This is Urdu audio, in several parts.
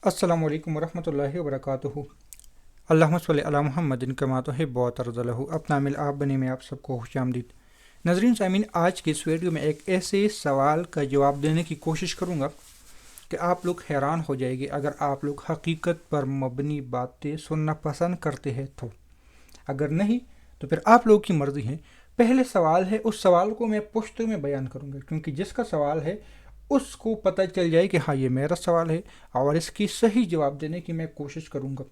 السلام علیکم ورحمۃ اللہ وبرکاتہ۔ اللہم صلی علی محمد کما تحب و ترضی۔ اپنا عمل آپ بنے میں آپ سب کو خوش آمدید۔ ناظرین سامعین، آج کے اس ویڈیو میں ایک ایسے سوال کا جواب دینے کی کوشش کروں گا کہ آپ لوگ حیران ہو جائیں گے اگر آپ لوگ حقیقت پر مبنی باتیں سننا پسند کرتے ہیں تو، اگر نہیں تو پھر آپ لوگ کی مرضی ہے۔ پہلے سوال ہے، اس سوال کو میں پشتو میں بیان کروں گا کیونکہ جس کا سوال ہے اس کو پتہ چل جائے کہ ہاں یہ میرا سوال ہے اور اس کی صحیح جواب دینے کی میں کوشش کروں گا۔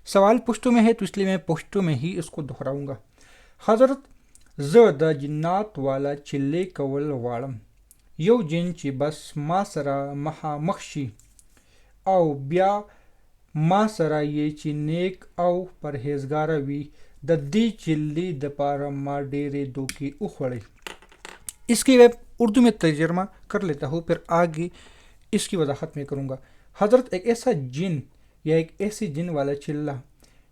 سوال پشتو میں ہے تو اس لیے میں پشتو میں ہی اس کو دہراؤں گا۔ حضرت زدہ جنات والا چلے کول واڑم یو جن چی بس ما سرا مہا مخشی او بیا ما سرا یہ چی نیک او پرہیزگارا وی ددی چلی دپارا ما ڈیرے دو کی اخوڑے۔ اس کی ویب اردو میں ترجمہ کر لیتا ہوں، پھر آگے اس کی وضاحت میں کروں گا۔ حضرت ایک ایسا جن یا ایک ایسی جن والا چلہ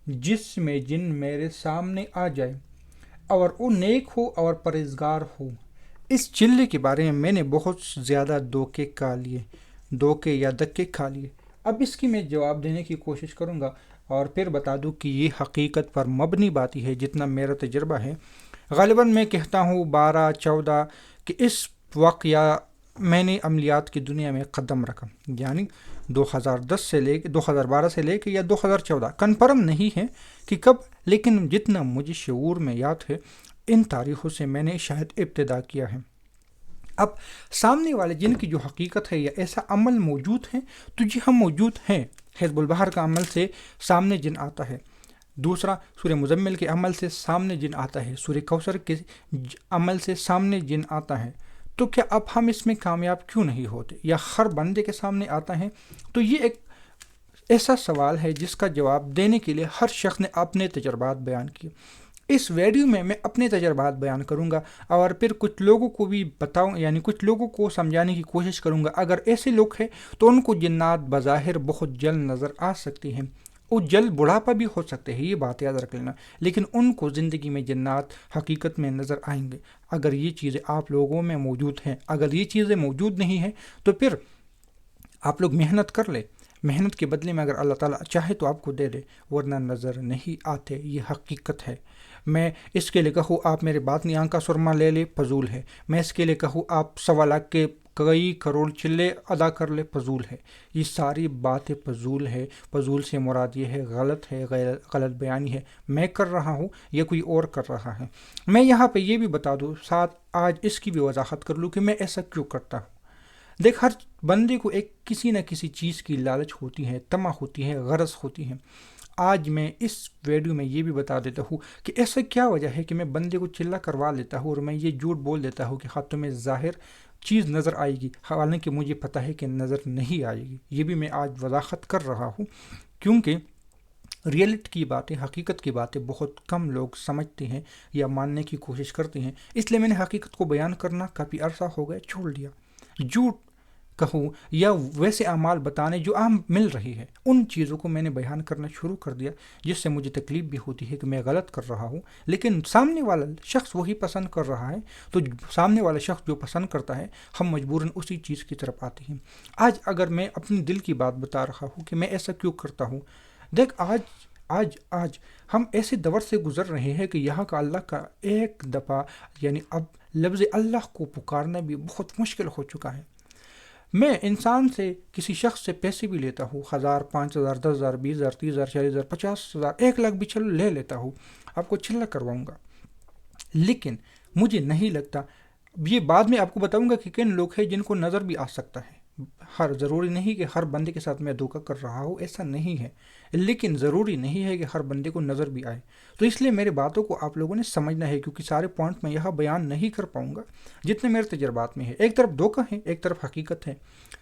جس میں جن میرے سامنے آ جائے اور وہ نیک ہو اور پرہیزگار ہو، اس چلے کے بارے میں نے بہت زیادہ دھوکے یا دکے کھا لیے۔ اب اس کی میں جواب دینے کی کوشش کروں گا اور پھر بتا دوں کہ یہ حقیقت پر مبنی بات ہے جتنا میرا تجربہ ہے۔ غالباً میں کہتا ہوں 12-14 کہ اس وقت یا میں نے عملیات کی دنیا میں قدم رکھا، یعنی 2012 سے لے کے یا 2014، کنفرم نہیں ہے کہ کب، لیکن جتنا مجھے شعور میں یاد ہے ان تاریخوں سے میں نے شاید ابتدا کیا ہے۔ اب سامنے والے جن کی جو حقیقت ہے یا ایسا عمل موجود ہے تو جی ہم موجود ہیں۔ حزب البحر کا عمل سے سامنے جن آتا ہے، دوسرا سورہ مزمل کے عمل سے سامنے جن آتا ہے، سورہ کوثر کے عمل سے سامنے جن آتا ہے۔ تو کیا اب ہم اس میں کامیاب کیوں نہیں ہوتے یا ہر بندے کے سامنے آتا ہے؟ تو یہ ایک ایسا سوال ہے جس کا جواب دینے کے لیے ہر شخص نے اپنے تجربات بیان کیے۔ اس ویڈیو میں میں اپنے تجربات بیان کروں گا اور پھر کچھ لوگوں کو بھی بتاؤں، یعنی کچھ لوگوں کو سمجھانے کی کوشش کروں گا۔ اگر ایسے لوگ ہیں تو ان کو جنات بظاہر بہت جلد نظر آ سکتی ہیں، وہ جلد بڑھاپا بھی ہو سکتے ہیں، یہ بات یاد رکھ لینا، لیکن ان کو زندگی میں جنات حقیقت میں نظر آئیں گے۔ اگر یہ چیزیں آپ لوگوں میں موجود ہیں، اگر یہ چیزیں موجود نہیں ہیں تو پھر آپ لوگ محنت کر لیں، محنت کے بدلے میں اگر اللہ تعالیٰ چاہے تو آپ کو دے دے، ورنہ نظر نہیں آتے، یہ حقیقت ہے۔ میں اس کے لیے کہوں آپ میرے باطنی آنکھ کا سرما لے لے، فضول ہے۔ میں اس کے لیے کہوں آپ 1.25 لاکھ کے کئی کروڑ چلے ادا کر لے، فضول ہے۔ یہ ساری باتیں فضول ہے۔ فضول سے مراد یہ ہے غلط ہے، غلط بیانی ہے، میں کر رہا ہوں یا کوئی اور کر رہا ہے۔ میں یہاں پہ یہ بھی بتا دوں، ساتھ آج اس کی بھی وضاحت کر لوں کہ میں ایسا کیوں کرتا ہوں۔ دیکھ، ہر بندے کو ایک کسی نہ کسی چیز کی لالچ ہوتی ہے، طمع ہوتی ہے، غرض ہوتی ہے۔ آج میں اس ویڈیو میں یہ بھی بتا دیتا ہوں کہ ایسا کیا وجہ ہے کہ میں بندے کو چلہ کروا لیتا ہوں اور میں یہ جھوٹ بول دیتا ہوں کہ ہاں تمہیں ظاہر چیز نظر آئے گی، حالانکہ مجھے پتہ ہے کہ نظر نہیں آئے گی۔ یہ بھی میں آج وضاحت کر رہا ہوں کیونکہ ریئلٹ کی باتیں، حقیقت کی باتیں بہت کم لوگ سمجھتے ہیں یا ماننے کی کوشش کرتے ہیں، اس لیے میں نے حقیقت کو بیان کرنا کافی عرصہ ہو گیا چھوڑ دیا۔ جھوٹ کہوں یا ویسے اعمال بتانے جو عام مل رہی ہے، ان چیزوں کو میں نے بیان کرنا شروع کر دیا، جس سے مجھے تکلیف بھی ہوتی ہے کہ میں غلط کر رہا ہوں، لیکن سامنے والا شخص وہی پسند کر رہا ہے، تو سامنے والا شخص جو پسند کرتا ہے ہم مجبوراً اسی چیز کی طرف آتے ہیں۔ آج اگر میں اپنی دل کی بات بتا رہا ہوں کہ میں ایسا کیوں کرتا ہوں، دیکھ آج ہم ایسے دور سے گزر رہے ہیں کہ یہاں کا اللہ کا ایک دفعہ، یعنی اب لفظ اللہ کو پکارنا بھی بہت مشکل ہو چکا ہے۔ میں انسان سے، کسی شخص سے پیسے بھی لیتا ہوں، 1000، 5000، 10,000، 20,000، 30,000، 40,000، 50,000، 1 لاکھ بھی چلو لے لیتا ہوں، آپ کو چلہ کرواؤں گا، لیکن مجھے نہیں لگتا، یہ بعد میں آپ کو بتاؤں گا کہ کن لوگ ہیں جن کو نظر بھی آ سکتا ہے۔ ضروری نہیں کہ ہر بندے کے ساتھ میں دھوکہ کر رہا ہوں، ایسا نہیں ہے، لیکن ضروری نہیں ہے کہ ہر بندے کو نظر بھی آئے۔ تو اس لیے میرے باتوں کو آپ لوگوں نے سمجھنا ہے، کیونکہ سارے پوائنٹ میں یہاں بیان نہیں کر پاؤں گا جتنے میرے تجربات میں ہے۔ ایک طرف دھوکہ ہے، ایک طرف حقیقت ہے۔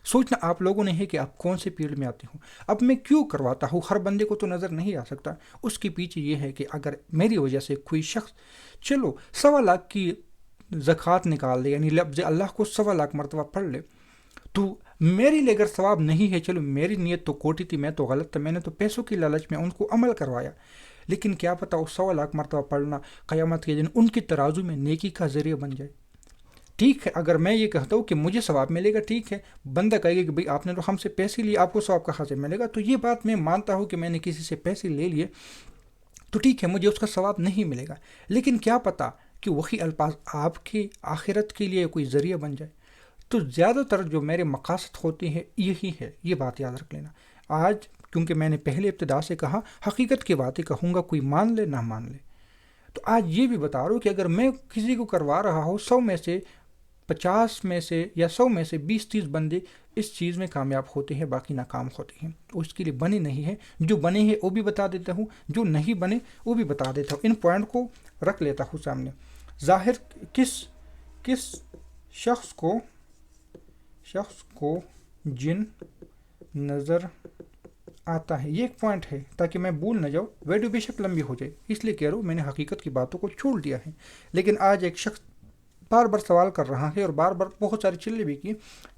سوچنا آپ لوگوں نے ہے کہ آپ کون سے فیلڈ میں آتے ہوں۔ اب میں کیوں کرواتا ہوں، ہر بندے کو تو نظر نہیں آ سکتا، اس کے پیچھے یہ ہے کہ اگر میری وجہ سے کوئی شخص چلو 1.25 لاکھ کی زکوٰۃ نکال لے، یعنی لفظ اللہ کو 1.25 لاکھ مرتبہ پڑھ لے، تو میری لیے اگر ثواب نہیں ہے، چلو میری نیت تو کوٹی تھی، میں تو غلط تھا، میں نے تو پیسوں کی لالچ میں ان کو عمل کروایا، لیکن کیا پتہ وہ 1.25 لاکھ مرتبہ پڑھنا قیامت کے دن ان کی ترازو میں نیکی کا ذریعہ بن جائے۔ ٹھیک ہے اگر میں یہ کہتا ہوں کہ مجھے ثواب ملے گا، ٹھیک ہے، بندہ کہے گا کہ بھئی آپ نے تو ہم سے پیسے لیے، آپ کو ثواب کہاں سے ملے گا؟ تو یہ بات میں مانتا ہوں کہ میں نے کسی سے پیسے لے لیے تو ٹھیک ہے مجھے اس کا ثواب نہیں ملے گا، لیکن کیا پتہ کہ وہی الفاظ آپ کی آخرت کے لیے کوئی ذریعہ بن جائے۔ تو زیادہ تر جو میرے مقاصد ہوتے ہیں یہی ہے، یہ بات یاد رکھ لینا۔ آج کیونکہ میں نے پہلے ابتدا سے کہا حقیقت کی باتیں کہوں گا، کوئی مان لے نہ مان لے، تو آج یہ بھی بتا رہا ہوں کہ اگر میں کسی کو کروا رہا ہوں 100 میں سے 50 میں سے یا 100 میں سے 20-30 بندے اس چیز میں کامیاب ہوتے ہیں، باقی ناکام ہوتے ہیں، تو اس کے لیے بنے نہیں ہے۔ جو بنے ہیں وہ بھی بتا دیتا ہوں، جو نہیں بنے وہ بھی بتا دیتا ہوں، ان پوائنٹ کو رکھ لیتا ہوں سامنے۔ ظاہر کس شخص کو جن نظر آتا ہے، یہ ایک پوائنٹ ہے تاکہ میں بھول نہ جاؤں، ویڈیو بے شک لمبی ہو جائے اس لیے کہہ رہا ہوں میں نے حقیقت کی باتوں کو چھوڑ دیا ہے۔ لیکن آج ایک شخص بار بار سوال کر رہا ہے اور بار بار بہت سارے چلے بھی کیے،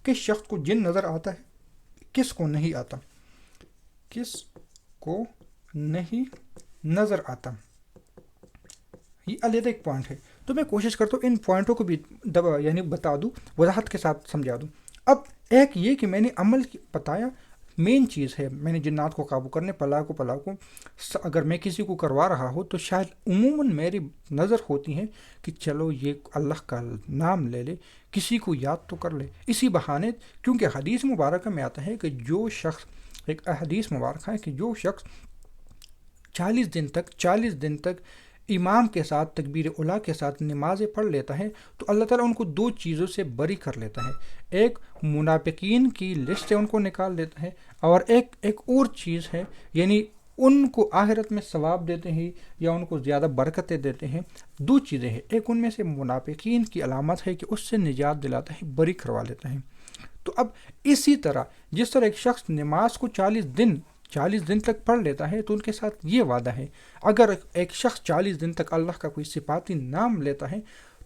کس شخص کو جن نظر آتا ہے، کس کو نہیں آتا، کس کو نہیں نظر آتا، یہ علیحدہ ایک پوائنٹ ہے۔ تو میں کوشش کرتا ہوں ان پوائنٹوں کو بھی یعنی بتا دوں، وضاحت کے ساتھ سمجھا دوں۔ اب ایک یہ کہ میں نے عمل بتایا، مین چیز ہے، میں نے جنات کو قابو کرنے، پلا کو اگر میں کسی کو کروا رہا ہوں تو شاید عموماً میری نظر ہوتی ہے کہ چلو یہ اللہ کا نام لے لے، کسی کو یاد تو کر لے، اسی بہانے، کیونکہ حدیث مبارکہ میں آتا ہے کہ جو شخص، ایک حدیث مبارکہ ہے کہ جو شخص 40 دن تک امام کے ساتھ تکبیر اولیٰ کے ساتھ نمازیں پڑھ لیتا ہے تو اللہ تعالیٰ ان کو 2 چیزوں سے بری کر لیتا ہے۔ ایک منافقین کی لسٹ سے ان کو نکال دیتا ہے، اور ایک اور چیز ہے، یعنی ان کو آخرت میں ثواب دیتے ہیں یا ان کو زیادہ برکتیں دیتے ہیں۔ 2 چیزیں ہیں، ایک ان میں سے منافقین کی علامت ہے کہ اس سے نجات دلاتا ہے، بری کروا لیتا ہے۔ تو اب اسی طرح جس طرح ایک شخص نماز کو 40 دن تک پڑھ لیتا ہے تو ان کے ساتھ یہ وعدہ ہے، اگر ایک شخص 40 دن تک اللہ کا کوئی صفاتی نام لیتا ہے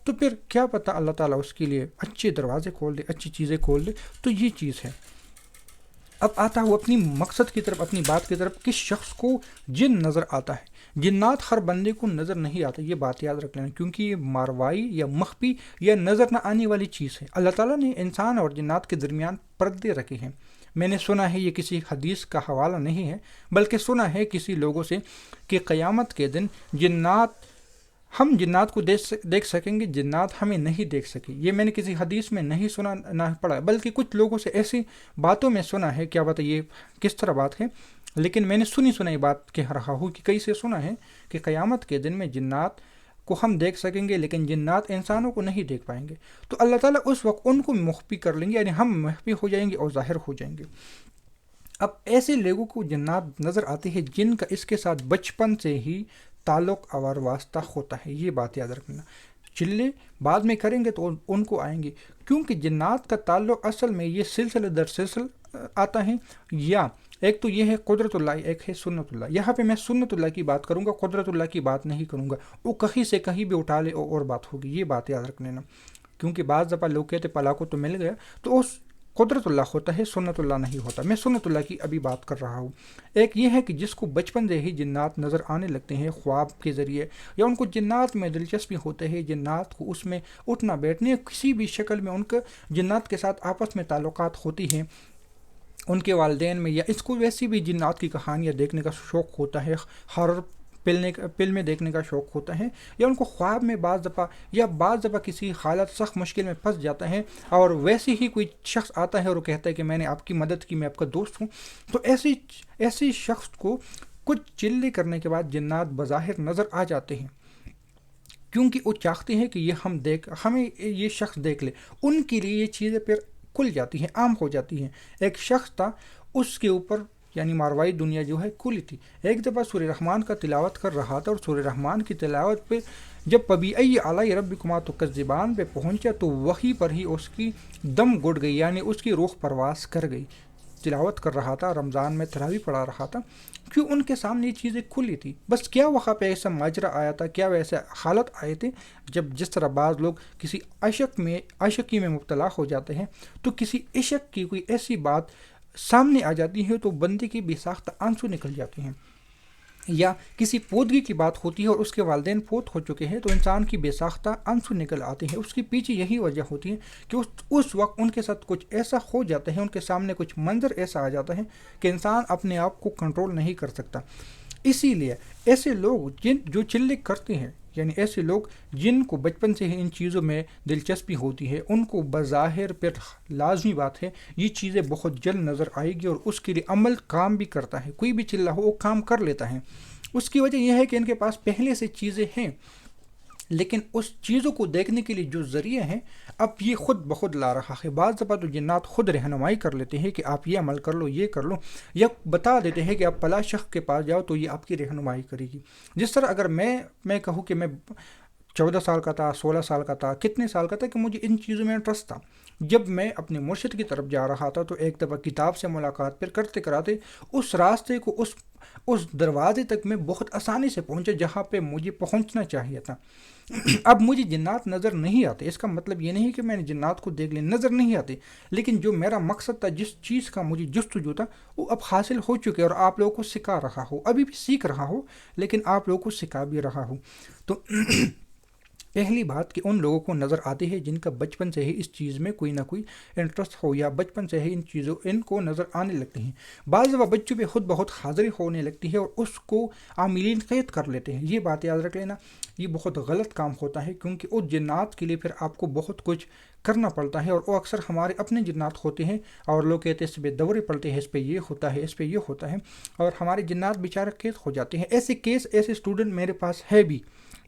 تو پھر کیا پتہ اللہ تعالیٰ اس کے لیے اچھے دروازے کھول دے، اچھی چیزیں کھول دے۔ تو یہ چیز ہے۔ اب آتا ہوں اپنی مقصد کی طرف، اپنی بات کی طرف، کس شخص کو جن نظر آتا ہے۔ جنات ہر بندے کو نظر نہیں آتا، یہ بات یاد رکھ لینا، کیونکہ یہ ماروائی یا مخفی یا نظر نہ آنے والی چیز ہے۔ اللہ تعالیٰ نے انسان اور جنات کے درمیان پردے رکھے ہیں۔ میں نے سنا ہے، یہ کسی حدیث کا حوالہ نہیں ہے بلکہ سنا ہے کسی لوگوں سے کہ قیامت کے دن ہم جنات کو دیکھ سکیں گے، جنات ہمیں نہیں دیکھ سکے۔ یہ میں نے کسی حدیث میں نہیں سنا نہ پڑھا، بلکہ کچھ لوگوں سے ایسی باتوں میں سنا ہے، کیا بتا یہ کس طرح بات ہے، لیکن میں نے سنی بات کہہ رہا ہوں کہ کئی سے سنا ہے کہ قیامت کے دن میں جنات کو ہم دیکھ سکیں گے لیکن جنات انسانوں کو نہیں دیکھ پائیں گے۔ تو اللہ تعالیٰ اس وقت ان کو مخفی کر لیں گے، یعنی ہم مخفی ہو جائیں گے اور ظاہر ہو جائیں گے۔ اب ایسے لوگوں کو جنات نظر آتے ہیں جن کا اس کے ساتھ بچپن سے ہی تعلق اور واسطہ ہوتا ہے، یہ بات یاد رکھنا۔ چلے بعد میں کریں گے تو ان کو آئیں گے، کیونکہ جنات کا تعلق اصل میں یہ سلسلہ در سلسلہ آتا ہے۔ یا ایک تو یہ ہے قدرت اللہ، ایک ہے سنت اللہ۔ یہاں پہ میں سنت اللہ کی بات کروں گا، قدرت اللہ کی بات نہیں کروں گا، وہ کہیں سے کہیں بھی اٹھا لے اور بات ہوگی، یہ بات یاد رکھ لینا۔ کیونکہ بعض دفعہ لوگ کہتے پلا کو تو مل گیا، تو اس قدرت اللہ ہوتا ہے، سنت اللہ نہیں ہوتا۔ میں سنت اللہ کی ابھی بات کر رہا ہوں۔ ایک یہ ہے کہ جس کو بچپن سے ہی جنات نظر آنے لگتے ہیں خواب کے ذریعے، یا ان کو جنات میں دلچسپی ہوتے ہیں، جنات کو اس میں اٹھنا بیٹھنے، کسی بھی شکل میں ان کا جنات کے ساتھ آپس میں تعلقات ہوتی ہیں، ان کے والدین میں، یا اس کو ویسی بھی جنات کی کہانیاں دیکھنے کا شوق ہوتا ہے، ہارر فلمیں دیکھنے کا شوق ہوتا ہے، یا ان کو خواب میں بعض دفعہ کسی حالت سخت مشکل میں پھنس جاتا ہے اور ویسے ہی کوئی شخص آتا ہے اور وہ کہتا ہے کہ میں نے آپ کی مدد کی، میں آپ کا دوست ہوں۔ تو ایسی شخص کو کچھ چلے کرنے کے بعد جنات بظاہر نظر آ جاتے ہیں، کیونکہ وہ چاہتے ہیں کہ ہمیں یہ شخص دیکھ لے۔ ان کے لیے یہ چیزیں پھر کھل جاتی ہیں، عام ہو جاتی ہیں۔ ایک شخص تھا، اس کے اوپر یعنی ماروائی دنیا جو ہے کھلی تھی۔ ایک دفعہ سورہ رحمان کا تلاوت کر رہا تھا، اور سورہ رحمان کی تلاوت پہ جب فبأي آلاء ربكما تكذبان پہ پہنچا تو وہیں پر ہی اس کی دم گھٹ گئی، یعنی اس کی روح پرواز کر گئی۔ تلاوت کر رہا تھا، رمضان میں تراویح پڑھا رہا تھا، کیوں ان کے سامنے یہ چیزیں کھلی تھی۔ بس کیا وہاں پہ ایسا ماجرا آیا تھا، کیا ویسے حالت آئے تھے، جس طرح بعض لوگ کسی عشقی میں مبتلا ہو جاتے ہیں، تو کسی عشق کی کوئی ایسی بات سامنے آ جاتی ہے تو بندے کی بے ساختہ آنسو نکل جاتے ہیں۔ یا کسی پودگی کی بات ہوتی ہے اور اس کے والدین فوت ہو چکے ہیں تو انسان کی بے ساختہ آنسو نکل آتے ہیں. اس کے پیچھے یہی وجہ ہوتی ہے کہ اس وقت ان کے ساتھ کچھ ایسا ہو جاتا ہے, ان کے سامنے کچھ منظر ایسا آ جاتا ہے کہ انسان اپنے آپ کو کنٹرول نہیں کر سکتا. اسی لیے ایسے لوگ جو چلے کرتے ہیں, یعنی ایسے لوگ جن کو بچپن سے ہی ان چیزوں میں دلچسپی ہوتی ہے, ان کو بظاہر پھر لازمی بات ہے یہ چیزیں بہت جلد نظر آئے گی اور اس کے لیے عمل کام بھی کرتا ہے. کوئی بھی چلہ ہو وہ کام کر لیتا ہے. اس کی وجہ یہ ہے کہ ان کے پاس پہلے سے چیزیں ہیں, لیکن اس چیزوں کو دیکھنے کے لیے جو ذریعہ ہیں اب یہ خود بخود لا رہا ہے. بعض دفعہ تو جنات خود رہنمائی کر لیتے ہیں کہ آپ یہ عمل کر لو, یہ کر لو, یا بتا دیتے ہیں کہ آپ فلاں شخص کے پاس جاؤ تو یہ آپ کی رہنمائی کرے گی. جس طرح اگر میں کہوں کہ میں 14 سال کا تھا, 16 سال کا تھا, کتنے سال کا تھا کہ مجھے ان چیزوں میں انٹرسٹ تھا, جب میں اپنے مرشد کی طرف جا رہا تھا تو ایک دفعہ کتاب سے ملاقات پھر کرتے کراتے اس راستے کو اس دروازے تک میں بہت آسانی سے پہنچا جہاں پہ مجھے پہنچنا چاہیے تھا. اب مجھے جنات نظر نہیں آتے, اس کا مطلب یہ نہیں کہ میں نے جنات کو دیکھ لیا, نظر نہیں آتے, لیکن جو میرا مقصد تھا, جس چیز کا مجھے جستجو تھا, وہ اب حاصل ہو چکے اور آپ لوگوں کو سکھا رہا ہوں, ابھی بھی سیکھ رہا ہوں لیکن آپ لوگوں کو سکھا بھی رہا ہوں. تو پہلی بات کہ ان لوگوں کو نظر آتی ہے جن کا بچپن سے ہی اس چیز میں کوئی نہ کوئی انٹرسٹ ہو, یا بچپن سے ہی ان کو نظر آنے لگتی ہیں. بعض دفعہ بچوں پہ خود بہت حاضری ہونے لگتی ہے اور اس کو عاملین قید کر لیتے ہیں. یہ بات یاد رکھ لینا, یہ بہت غلط کام ہوتا ہے, کیونکہ اس جنات کے لیے پھر آپ کو بہت کچھ کرنا پڑتا ہے, اور وہ اکثر ہمارے اپنے جنات ہوتے ہیں اور لوگ کہتے ہیں اس پہ دورے پڑتے ہیں, اس پہ یہ ہوتا ہے, اس پہ یہ ہوتا ہے, اور ہمارے جنات بیچارے قید ہو جاتے ہیں. ایسے کیس, ایسے اسٹوڈنٹ میرے پاس ہے بھی.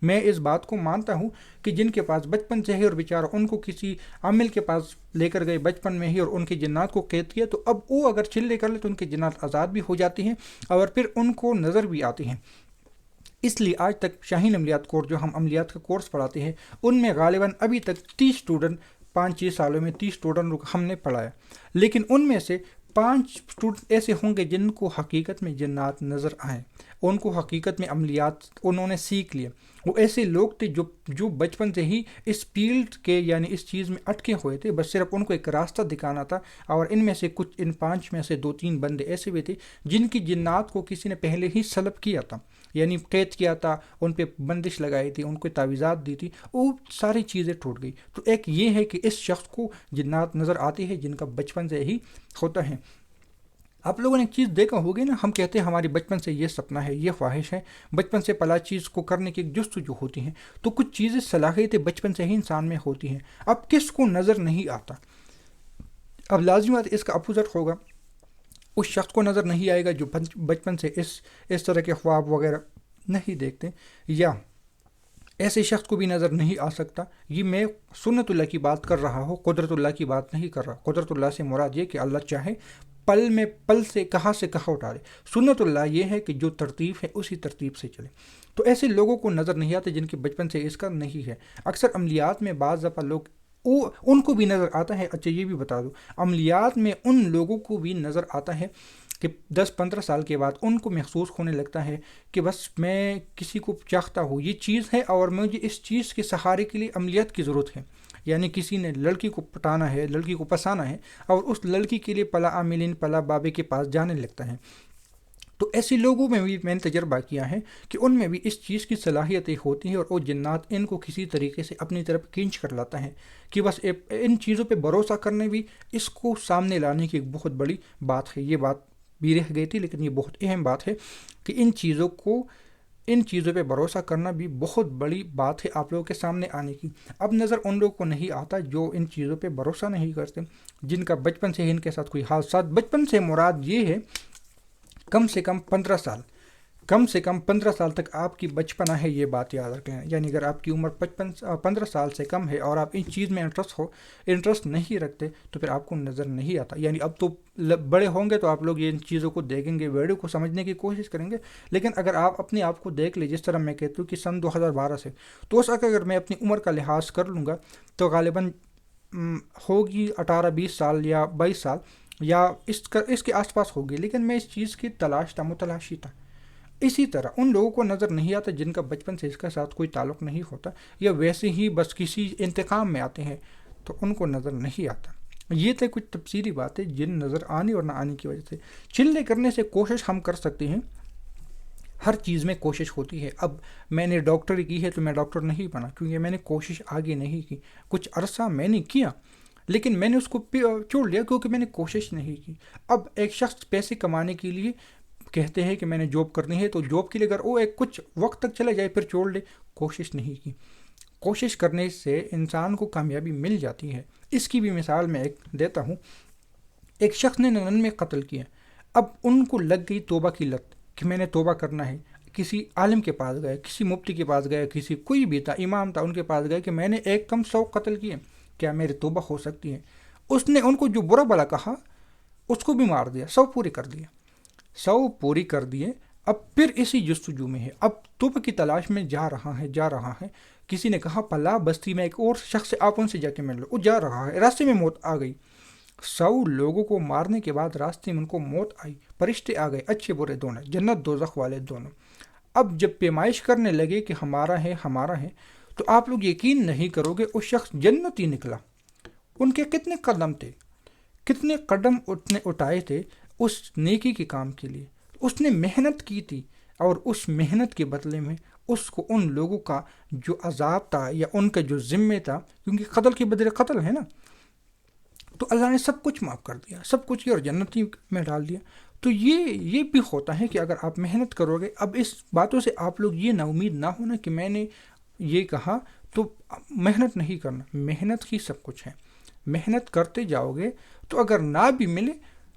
میں اس بات کو مانتا ہوں کہ جن کے پاس بچپن سے ہے اور بیچارہ ان کو کسی عامل کے پاس لے کر گئے بچپن میں ہی اور ان کے جنات کو قید کیا, تو اب وہ اگر چلے کر لے تو ان کے جنات آزاد بھی ہو جاتے ہیں اور پھر ان کو نظر بھی آتے ہیں. اس لیے آج تک شاہین عملیات کورس, جو ہم عملیات کا کورس پڑھاتے ہیں, ان میں غالباً ابھی تک 30 اسٹوڈنٹ 5-6 سالوں میں 30 اسٹوڈنٹ ہم نے پڑھایا, لیکن ان میں سے 5 اسٹوڈنٹ ایسے ہوں گے جن کو حقیقت میں جنات نظر آئیں, ان کو حقیقت میں عملیات انہوں نے سیکھ لیے. وہ ایسے لوگ تھے جو بچپن سے ہی اس فیلڈ کے, یعنی اس چیز میں اٹکے ہوئے تھے, بس صرف ان کو ایک راستہ دکھانا تھا. اور ان میں سے کچھ, ان 5 میں سے 2-3 بندے ایسے بھی تھے جن کی جنات کو کسی نے پہلے ہی سلب کیا تھا, یعنی قید کیا تھا, ان پہ بندش لگائی تھی, ان کو تعویذات دی تھی, وہ ساری چیزیں ٹوٹ گئی. تو ایک یہ ہے کہ اس شخص کو جنات نظر آتی ہے جن کا بچپن سے ہی ہوتا ہے. آپ لوگوں نے ایک چیز دیکھا ہوگی نا, ہم کہتے ہیں ہماری بچپن سے یہ سپنا ہے, یہ خواہش ہے, بچپن سے پلا چیز کو کرنے کی ایک جستجو ہوتی ہیں, تو کچھ چیزیں صلاحیتیں بچپن سے ہی انسان میں ہوتی ہیں. اب کس کو نظر نہیں آتا؟ اب لازمی بات اس کا اپوزٹ ہوگا, اس شخص کو نظر نہیں آئے گا جو بچپن سے اس طرح کے خواب وغیرہ نہیں دیکھتے, یا ایسے شخص کو بھی نظر نہیں آ سکتا. یہ میں سنت اللہ کی بات کر رہا ہوں, قدرت اللہ کی بات نہیں کر رہا. قدرت اللہ سے مراد یہ کہ اللہ چاہے پل سے کہاں اٹھا دے. سنت اللہ یہ ہے کہ جو ترتیب ہے اسی ترتیب سے چلے. تو ایسے لوگوں کو نظر نہیں آتے جن کے بچپن سے اس کا نہیں ہے. اکثر عملیات میں بعض دفعہ لوگ ان کو بھی نظر آتا ہے. اچھا یہ بھی بتا دو, عملیات میں ان لوگوں کو بھی نظر آتا ہے کہ 10-15 سال کے بعد ان کو محسوس ہونے لگتا ہے کہ بس میں کسی کو چاہتا ہوں, یہ چیز ہے اور مجھے اس چیز کے سہارے کے لیے عملیات کی ضرورت ہے. یعنی کسی نے لڑکی کو پٹانا ہے, لڑکی کو پسانا ہے, اور اس لڑکی کے لیے پلا عاملین, پلا بابے کے پاس جانے لگتا ہے. تو ایسے لوگوں میں بھی میں نے تجربہ کیا ہے کہ ان میں بھی اس چیز کی صلاحیتیں ہوتی ہیں, اور وہ جنات ان کو کسی طریقے سے اپنی طرف کھینچ کر لاتا ہے کہ بس ان چیزوں پہ بھروسہ کرنے بھی اس کو سامنے لانے کی ایک بہت بڑی بات ہے. یہ بات بھی رہ گئی تھی, لیکن یہ بہت اہم بات ہے کہ ان چیزوں پہ بھروسہ کرنا بھی بہت بڑی بات ہے آپ لوگوں کے سامنے آنے کی. اب نظر ان لوگوں کو نہیں آتا جو ان چیزوں پہ بھروسہ نہیں کرتے, جن کا بچپن سے ہی ان کے ساتھ کوئی حادثات, بچپن سے مراد یہ ہے کم سے کم 15 سال تک آپ کی بچپنا ہے, یہ بات یاد رکھیں. یعنی اگر آپ کی عمر 15 سال سے کم ہے اور آپ ان چیز میں انٹرسٹ نہیں رکھتے تو پھر آپ کو نظر نہیں آتا. یعنی اب تو بڑے ہوں گے تو آپ لوگ ان چیزوں کو دیکھیں گے, ویڈیو کو سمجھنے کی کوشش کریں گے, لیکن اگر آپ اپنے آپ کو دیکھ لیں, جس طرح میں کہتا ہوں کہ سن 2012 سے, تو اس وقت اگر میں اپنی عمر کا لحاظ کر لوں گا تو غالباً ہوگی 18-20 سال یا 22 سال یا اس کے آس پاس ہوگی, لیکن میں اس چیز کی متلاشی تھا. اسی طرح ان لوگوں کو نظر نہیں آتا جن کا بچپن سے اس کے ساتھ کوئی تعلق نہیں ہوتا, یا ویسے ہی بس کسی انتقام میں آتے ہیں تو ان کو نظر نہیں آتا. یہ تو کچھ تفصیلی بات ہے جن نظر آنے اور نہ آنے کی وجہ سے. چلے کرنے سے کوشش ہم کر سکتے ہیں, ہر چیز میں کوشش ہوتی ہے. اب میں نے ڈاکٹری کی ہے تو میں ڈاکٹر نہیں بنا کیونکہ میں نے کوشش آگے نہیں کی. کچھ عرصہ میں نے کیا لیکن میں نے اس کو چھوڑ لیا کیونکہ میں نے کوشش نہیں کی. اب ایک شخص پیسے کمانے کے لیے کہتے ہیں کہ میں نے جاب کرنی ہے تو جاب کے لیے اگر وہ ایک کچھ وقت تک چلا جائے پھر چھوڑ لے. کوشش نہیں کی. کوشش کرنے سے انسان کو کامیابی مل جاتی ہے. اس کی بھی مثال میں ایک دیتا ہوں. ایک شخص نے 99 قتل کیا. اب ان کو لگ گئی توبہ کی لت کہ میں نے توبہ کرنا ہے. کسی عالم کے پاس گئے, کسی مفتی کے پاس گئے, کسی کوئی بھی تھا امام تھا ان کے پاس گئے کہ میں نے ایک کم 100 قتل کیے, کیا میری توبہ ہو سکتی ہے؟ اس نے ان کو جو برا بلا کہا اس کو بھی مار دیا, 100 پوری کر دیے. 100 پوری کر دیے. اب پھر اسی جستجو میں ہے, اب توبہ کی تلاش میں جا رہا ہے. کسی نے کہا پلا بستی میں ایک اور شخص سے, آپ ان سے جا کے مل لو. وہ جا رہا ہے, راستے میں موت آ گئی. 100 لوگوں کو مارنے کے بعد راستے میں ان کو موت آئی. فرشتے آ گئے, اچھے برے دونوں, جنت دوزخ والے دونوں. اب جب پیمائش کرنے لگے کہ ہمارا ہے تو آپ لوگ یقین نہیں کرو گے اس شخص جنتی نکلا. ان کے کتنے قدم اٹھائے تھے اس نیکی کے کام کے لیے. اس نے محنت کی تھی اور اس محنت کے بدلے میں اس کو ان لوگوں کا جو عذاب تھا یا ان کا جو ذمہ تھا, کیونکہ قتل کے بدلے قتل ہے نا, تو اللہ نے سب کچھ معاف کر دیا, سب کچھ کیا اور جنتی میں ڈال دیا. تو یہ بھی ہوتا ہے کہ اگر آپ محنت کرو گے. اب اس باتوں سے آپ لوگ یہ نا امید نہ ہونا کہ میں نے یہ کہا تو محنت نہیں کرنا. محنت ہی سب کچھ ہے. محنت کرتے جاؤ گے تو اگر نہ بھی ملے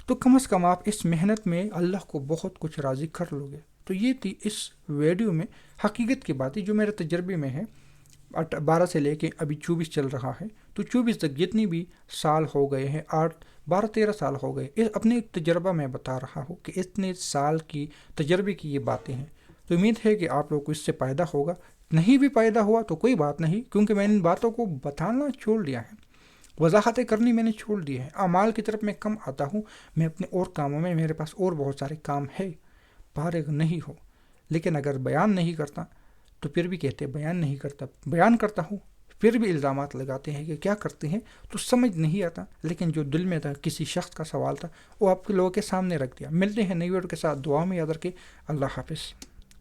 تو کم از کم آپ اس محنت میں اللہ کو بہت کچھ راضی کر لو گے. تو یہ تھی اس ویڈیو میں حقیقت کی باتیں جو میرے تجربے میں ہے. 12 سے لے کے ابھی 24 چل رہا ہے, تو 24 تک جتنی بھی سال ہو گئے ہیں, 12-13 سال ہو گئے, اپنے تجربہ میں بتا رہا ہوں کہ اتنے سال کی تجربے کی یہ باتیں ہیں. تو امید ہے کہ آپ لوگ کو اس سے فائدہ ہوگا. نہیں بھی فائدہ ہوا تو کوئی بات نہیں, کیونکہ میں نے ان باتوں کو بتانا چھوڑ دیا ہے, وضاحتیں کرنی میں نے چھوڑ دی ہے. اعمال کی طرف میں کم آتا ہوں, میں اپنے اور کاموں میں, میرے پاس اور بہت سارے کام ہے, فارغ نہیں ہو. لیکن اگر بیان نہیں کرتا تو پھر بھی کہتے بیان نہیں کرتا, بیان کرتا ہوں پھر بھی الزامات لگاتے ہیں کہ کیا کرتے ہیں, تو سمجھ نہیں آتا. لیکن جو دل میں تھا, کسی شخص کا سوال تھا, وہ آپ کے لوگوں کے سامنے رکھ دیا. ملتے ہیں نئی ویڈیو کے ساتھ, دعا میں یاد رکھیں. اللہ حافظ.